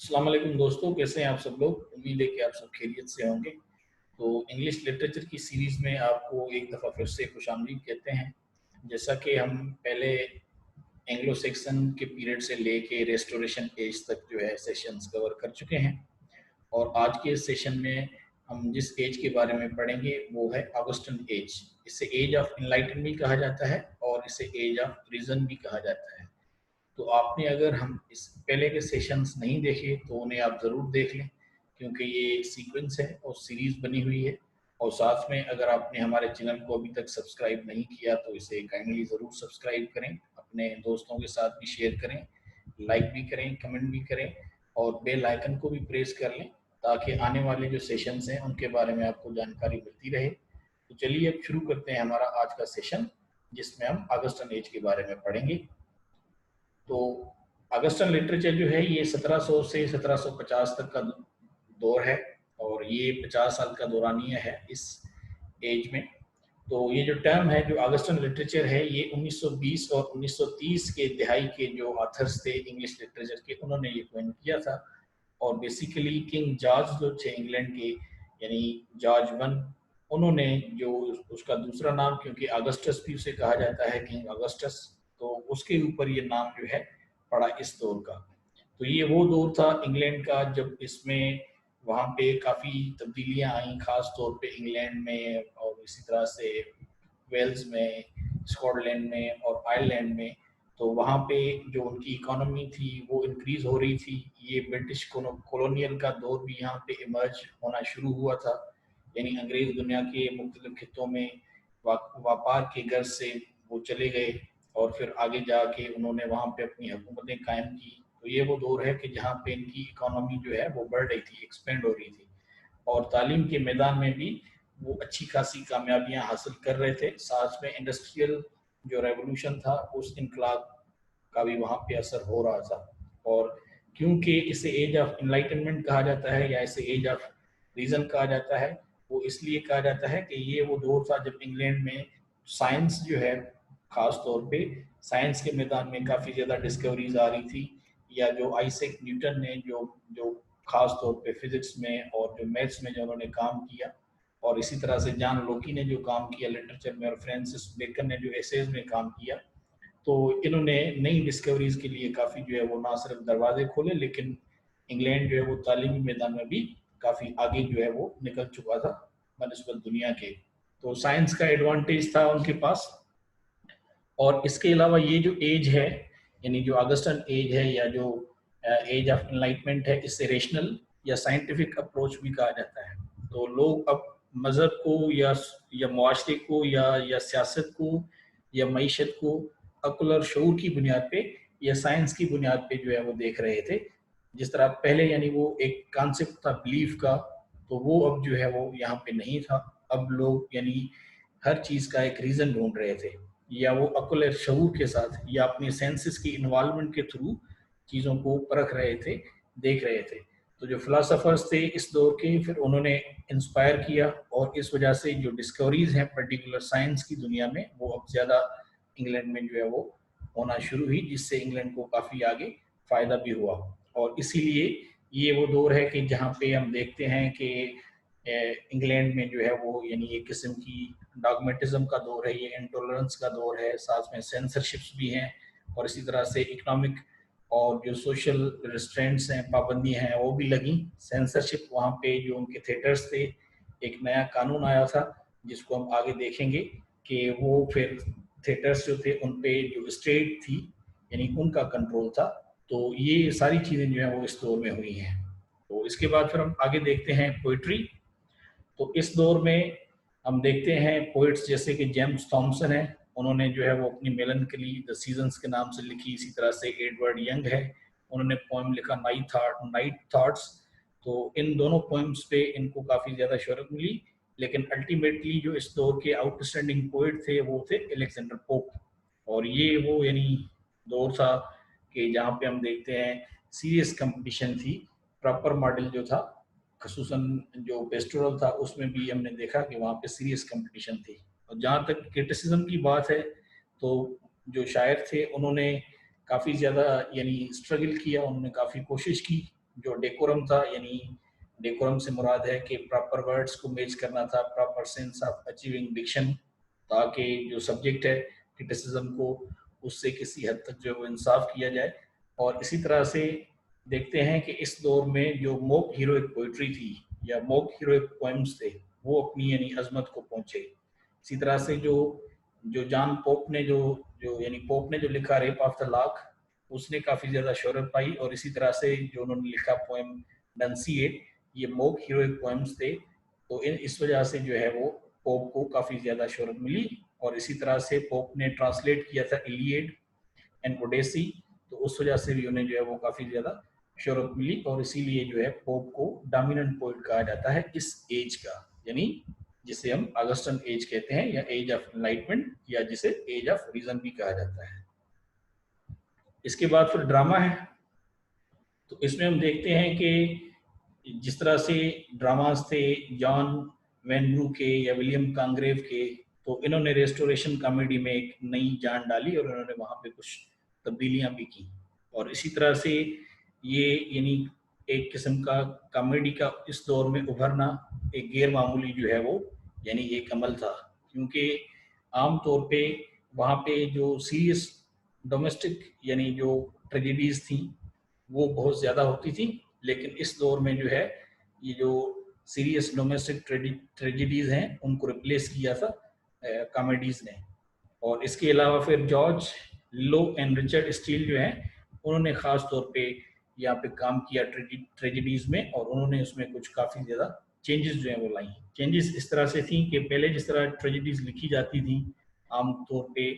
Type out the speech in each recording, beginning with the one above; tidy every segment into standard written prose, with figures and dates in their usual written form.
अस्सलाम वालेकुम दोस्तों, कैसे हैं आप सब लोग। उम्मीद है कि आप सब खैरियत से होंगे। तो इंग्लिश लिटरेचर की सीरीज़ में आपको एक दफ़ा फिर से खुशामदीद कहते हैं। जैसा कि हम पहले एंग्लो सेक्सन के पीरियड से लेके रेस्टोरेशन एज तक जो है सेशंस कवर कर चुके हैं, और आज के सेशन में हम जिस एज के बारे में पढ़ेंगे वो है ऑगस्टन एज। इसे एज ऑफ इनलाइटन भी कहा जाता है और इसे एज ऑफ रीज़न भी कहा जाता है। तो आपने अगर हम इस पहले के सेशंस नहीं देखे तो उन्हें आप ज़रूर देख लें, क्योंकि ये सीक्वेंस है और सीरीज़ बनी हुई है। और साथ में अगर आपने हमारे चैनल को अभी तक सब्सक्राइब नहीं किया तो इसे काइंडली ज़रूर सब्सक्राइब करें, अपने दोस्तों के साथ भी शेयर करें, लाइक भी करें, कमेंट भी करें, और बेल आइकन को भी प्रेस कर लें ताकि आने वाले जो सेशंस हैं उनके बारे में आपको जानकारी मिलती रहे। तो चलिए अब शुरू करते हैं हमारा आज का सेशन, जिसमें हम ऑगस्टन एज के बारे में पढ़ेंगे। तो ऑगस्टन लिटरेचर जो है ये 1700 से 1750 तक का दौर है, और ये 50 साल का दौरानिया है इस एज में। तो ये जो टर्म है, जो ऑगस्टन लिटरेचर है, ये 1920 और 1930 के दिहाई के जो ऑथर्स थे इंग्लिश लिटरेचर के, उन्होंने ये कोइन किया था। और बेसिकली किंग जॉर्ज जो थे इंग्लैंड के, यानी जॉर्ज वन, उन्होंने जो उसका दूसरा नाम, क्योंकि अगस्टस भी उसे कहा जाता है, किंग अगस्टस, तो उसके ऊपर ये नाम जो है पड़ा इस दौर का। तो ये वो दौर था इंग्लैंड का जब इसमें वहाँ पे काफ़ी तब्दीलियाँ आई, ख़ास तौर पे इंग्लैंड में, और इसी तरह से वेल्स में, स्कॉटलैंड में और आयरलैंड में। तो वहाँ पे जो उनकी इकोनॉमी थी वो इंक्रीज़ हो रही थी। ये ब्रिटिश कॉलोनियल का दौर भी यहाँ पे इमर्ज होना शुरू हुआ था, यानी अंग्रेज़ दुनिया के मुख्तलिफ खित्तों में व्यापार के गर्ज से वो चले गए, और फिर आगे जाके उन्होंने वहाँ पे अपनी हुकूमतें कायम की। तो ये वो दौर है कि जहाँ पे इनकी इकोनॉमी जो है वो बढ़ रही थी, एक्सपेंड हो रही थी, और तालीम के मैदान में भी वो अच्छी खासी कामयाबियां हासिल कर रहे थे। साथ में इंडस्ट्रियल जो रेवोल्यूशन था, उस इनकलाब का भी वहाँ पे असर हो रहा था। और क्योंकि इसे एज ऑफ इनलाइटनमेंट कहा जाता है या इसे एज ऑफ रीजन कहा जाता है, वो इसलिए कहा जाता है कि ये वो दौर था जब इंग्लैंड में साइंस जो है, खास तौर पे साइंस के मैदान में काफ़ी ज़्यादा डिस्कवरीज आ रही थी, या जो आइजैक न्यूटन ने जो जो खास तौर पे फिजिक्स में और जो मैथ्स में जो उन्होंने काम किया, और इसी तरह से जॉन लोकी ने जो काम किया लिटरेचर में, और फ्रांसिस बेकन ने जो एसेज में काम किया। तो इन्होंने नई डिस्कवरीज के लिए काफ़ी जो है वो ना सिर्फ दरवाजे खोले, लेकिन इंग्लैंड जो है वो तालीमी मैदान में भी काफ़ी आगे जो है वो निकल चुका था बनस्बत दुनिया के। तो साइंस का एडवांटेज था उनके पास। और इसके अलावा ये जो एज है, यानी जो ऑगस्टन एज है, या जो एज ऑफ एनलाइटमेंट है, इसे रेशनल या साइंटिफिक अप्रोच भी कहा जाता है। तो लोग अब मज़हब को या मुआशरे को या सियासत को या मईशत को अक्ल और शऊर की बुनियाद पे या साइंस की बुनियाद पे जो है वो देख रहे थे। जिस तरह पहले यानी वो एक कॉन्सेप्ट था बिलीफ का, तो वो अब जो है वो यहाँ पे नहीं था। अब लोग यानी हर चीज़ का एक रीज़न ढूंढ रहे थे, या वो अक्ल शऊर के साथ या अपने सेंसेस की इन्वॉल्वमेंट के थ्रू चीज़ों को परख रहे थे, देख रहे थे। तो जो फिलोसोफर्स थे इस दौर के, फिर उन्होंने इंस्पायर किया, और इस वजह से जो डिस्कवरीज हैं पर्टिकुलर साइंस की दुनिया में, वो अब ज़्यादा इंग्लैंड में जो है वो होना शुरू हुई, जिससे इंग्लैंड को काफ़ी आगे फ़ायदा भी हुआ। और इसीलिए ये वो दौर है कि जहाँ पे हम देखते हैं कि इंग्लैंड में जो है वो यानी एक किस्म की डॉगमेटिज्म का दौर है, ये इंटॉलरेंस का दौर है, साथ में सेंसरशिप्स भी हैं, और इसी तरह से इकोनॉमिक और जो सोशल रिस्ट्रेंट्स हैं, पाबंदी हैं, वो भी लगी। सेंसरशिप वहाँ पे जो उनके थिएटर्स थे, एक नया कानून आया था जिसको हम आगे देखेंगे कि वो फिर थिएटर्स जो थे उन पे जो स्टेट थी यानी उनका कंट्रोल था। तो ये सारी चीज़ें जो है वो इस दौर में हुई हैं। तो इसके बाद फिर हम आगे देखते हैं पोइट्री। तो इस दौर में हम देखते हैं पोइट्स जैसे कि जेम्स थॉमसन है, उन्होंने जो है वो अपनी मेलनकली द सीजन्स के नाम से लिखी। इसी तरह से एडवर्ड यंग है, उन्होंने पोएम लिखा नाइट थॉट्स। तो इन दोनों पोएम्स पे इनको काफ़ी ज़्यादा शोहरत मिली, लेकिन अल्टीमेटली जो इस दौर के आउटस्टैंडिंग पोइट थे वो थे अलेक्जेंडर पोप। और ये वो यानी दौर था कि जहाँ पे हम देखते हैं सीरियस कंपटीशन थी। प्रॉपर मॉडल जो था, खसूसन जो पेस्टोरल था, उसमें भी हमने देखा कि वहाँ पे सीरियस कंपटीशन थी। और जहाँ तक क्रिटिसिज्म की बात है, तो जो शायर थे उन्होंने काफ़ी ज़्यादा यानी स्ट्रगल किया, उन्होंने काफ़ी कोशिश की जो डेकोरम था, यानी डेकोरम से मुराद है कि प्रॉपर वर्ड्स को मैच करना था, proper sense of achieving diction, ताकि जो सब्जेक्ट है क्रिटिसिज्म को, उससे किसी हद तक जो है वो इंसाफ किया जाए। और इसी तरह से देखते हैं कि इस दौर में जो मोक हीरोइक पोइट्री थी या मोक हीरोइक पोएम्स थे, वो अपनी यानी अजमत को पहुंचे। इसी तरह से जो जो जॉन पोप ने जो जो यानी पोप ने जो लिखा रेप ऑफ द लॉक, उसने काफ़ी ज़्यादा शोहरत पाई। और इसी तरह से जो उन्होंने लिखा पोएम डंसीएट, ये मोक हीरोइक पोएम्स थे। तो इस वजह से जो है वो पोप को काफ़ी ज़्यादा शोहरत मिली। और इसी तरह से पोप ने ट्रांसलेट किया था इलियड एंड ओडेसी, तो उस वजह से भी उन्हें जो है वो काफ़ी ज़्यादा शोहरत मिली। और इसीलिए जो है पोप को डोमिनेंट पोइट कहा जाता है इस एज का, यानी जिसे हम ऑगस्टन एज कहते हैं, या एज ऑफ एनलाइटमेंट, या जिसे एज ऑफ रीजन भी कहा जाता है। इसके बाद फिर ड्रामा है। तो इसमें हम देखते हैं कि जिस तरह से ड्रामास थे जॉन वैनब्रू के या विलियम कांग्रेव के, तो इन्होंने रेस्टोरेशन कॉमेडी में एक नई जान डाली और इन्होंने वहाँ पे कुछ तब्दीलियाँ भी की। और इसी तरह से ये यानी एक किस्म का कॉमेडी का इस दौर में उभरना एक गैर मामूली जो है वो यानी एक अमल था, क्योंकि आम तौर पे वहाँ पे जो सीरियस डोमेस्टिक यानी जो ट्रेजेडीज थी वो बहुत ज़्यादा होती थी। लेकिन इस दौर में जो है ये जो सीरियस डोमेस्टिक ट्रेजेडीज हैं उनको रिप्लेस किया था कॉमेडीज ने। और इसके अलावा फिर George low and Richard Steele जो हैं उन्होंने ख़ास तौर पे यहाँ पे काम किया ट्रेजेडीज में, और उन्होंने उसमें कुछ काफ़ी ज़्यादा चेंजेस जो हैं वो लाई। चेंजेस इस तरह से थी कि पहले जिस तरह ट्रेजेडीज लिखी जाती थी आम तौर पे,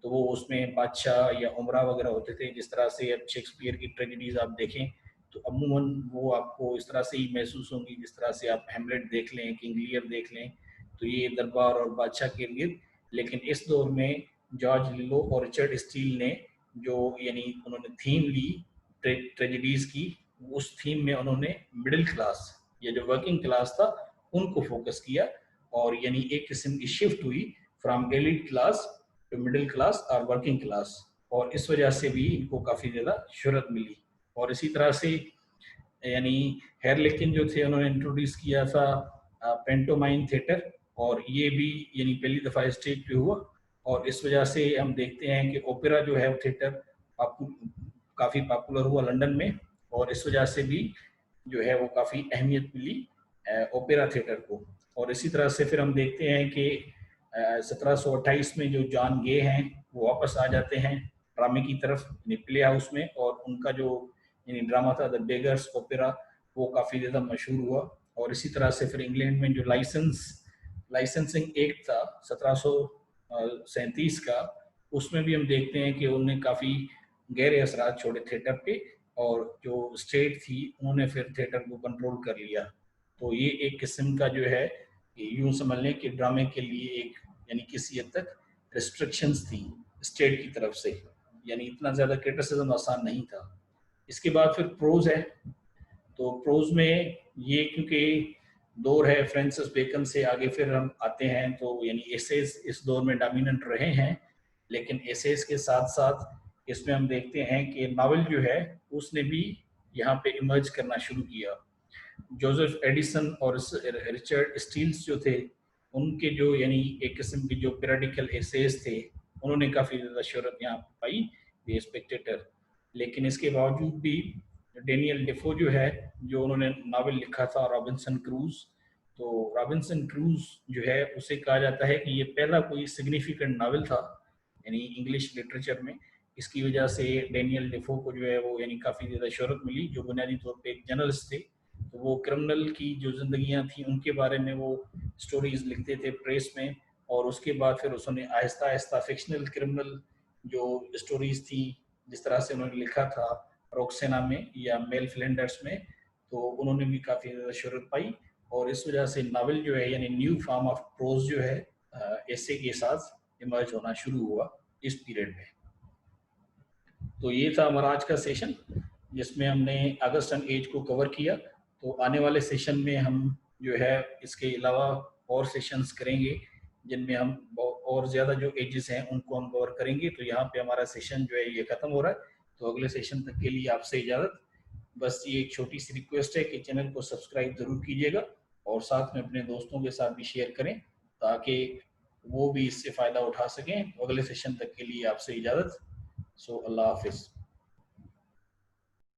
तो वो उसमें बादशाह या उमरा वगैरह होते थे। जिस तरह से अब शेक्सपियर की ट्रेजेडीज आप देखें तो अमूमन वो आपको इस तरह से ही महसूस होंगी, जिस तरह से आप हेमलेट देख लें, किंग लियर देख लें, तो ये दरबार और बादशाह के लिए। लेकिन इस दौर में जॉर्ज लिलो और रिचर्ड स्टील ने जो यानी उन्होंने थीम ली ट्रेजेडीज की, उस थीम में उन्होंने मिडिल क्लास या जो वर्किंग क्लास था उनको फोकस किया। और यानी एक किस्म की शिफ्ट हुई from elite class to middle class और वर्किंग क्लास, और इस वजह से भी इनको काफ़ी ज़्यादा शोहरत मिली। और इसी तरह से यानी हेरलेकिन जो थे उन्होंने इंट्रोड्यूस किया था पेंटोमाइन थिएटर, और ये भी यानी पहली दफ़ा स्टेज पे हुआ। और इस वजह से हम देखते हैं कि ओपेरा जो है थिएटर काफ़ी पॉपुलर हुआ लंदन में, और इस वजह से भी जो है वो काफ़ी अहमियत मिली ओपेरा थिएटर को। और इसी तरह से फिर हम देखते हैं कि 1728 में जो जॉन गे हैं वो वापस आ जाते हैं ड्रामे की तरफ, प्ले हाउस में, और उनका जो यानी ड्रामा था द बेगर्स ओपेरा वो काफ़ी ज़्यादा मशहूर हुआ। और इसी तरह से फिर इंग्लैंड में जो लाइसेंसिंग एक्ट था 1737 का, उसमें भी हम देखते हैं कि उन्होंने काफ़ी गहरे असरात छोड़े थिएटर पे, और जो स्टेट थी उन्होंने फिर थिएटर को कंट्रोल कर लिया। तो ये एक किस्म का जो है यूं समझ लें कि ड्रामे के लिए एक यानी किसी हद तक रिस्ट्रिक्शंस थी स्टेट की तरफ से, यानी इतना ज़्यादा क्रिटिसिज्म आसान नहीं था। इसके बाद फिर प्रोज है। तो प्रोज में ये क्योंकि दौर है फ्रांसिस बेकन से आगे फिर हम आते हैं, तो यानी एसेस इस दौर में डोमिनेंट रहे हैं। लेकिन एसेस के साथ साथ इसमें हम देखते हैं कि नावल जो है उसने भी यहाँ पे इमर्ज करना शुरू किया। जोसेफ एडिसन और रिचर्ड स्टील्स जो थे उनके जो यानी एक किस्म की जो पीरियडिकल एसेस थे उन्होंने काफ़ी ज़्यादा शोहरत यहाँ पाई, द स्पेक्टेटर। लेकिन इसके बावजूद भी डेनियल डेफो जो है, जो उन्होंने नावल लिखा था रॉबिन्सन क्रूज, तो रॉबिन्सन क्रूज जो है उसे कहा जाता है कि ये पहला कोई सिग्निफिकेंट नावल था यानी इंग्लिश लिटरेचर में। इसकी वजह से डेनियल डेफो को जो है वो यानी काफ़ी ज़्यादा शोहरत मिली, जो बुनियादी तौर पे एक जर्नलिस्ट थे। तो वो क्रिमिनल की जो जिंदगियां थी उनके बारे में वो स्टोरीज लिखते थे प्रेस में, और उसके बाद फिर उसने आहिस्ता आहिस्ता फिक्शनल क्रिमिनल जो स्टोरीज थी जिस तरह से उन्होंने लिखा था रोक्सेना में या मेल फ्लेंडर्स में, तो उन्होंने भी काफ़ी ज़्यादा शोहरत पाई। और इस वजह से नावल जो है यानी न्यू फॉर्म ऑफ प्रोज जो है ऐसे के साथ इमर्ज होना शुरू हुआ इस पीरियड में। तो ये था हमारा आज का सेशन जिसमें हमने ऑगस्टन एज को कवर किया। तो आने वाले सेशन में हम जो है इसके अलावा और सेशंस करेंगे जिनमें हम और ज़्यादा जो एजेस हैं उनको हम कवर करेंगे। तो यहाँ पे हमारा सेशन जो है ये ख़त्म हो रहा है। तो अगले सेशन तक के लिए आपसे इजाज़त। बस ये एक छोटी सी रिक्वेस्ट है कि चैनल को सब्सक्राइब जरूर कीजिएगा और साथ में अपने दोस्तों के साथ भी शेयर करें ताकि वो भी इससे फ़ायदा उठा सकें। अगले सेशन तक के लिए आपसे इजाज़त। सो अल्लाह हाफिज़।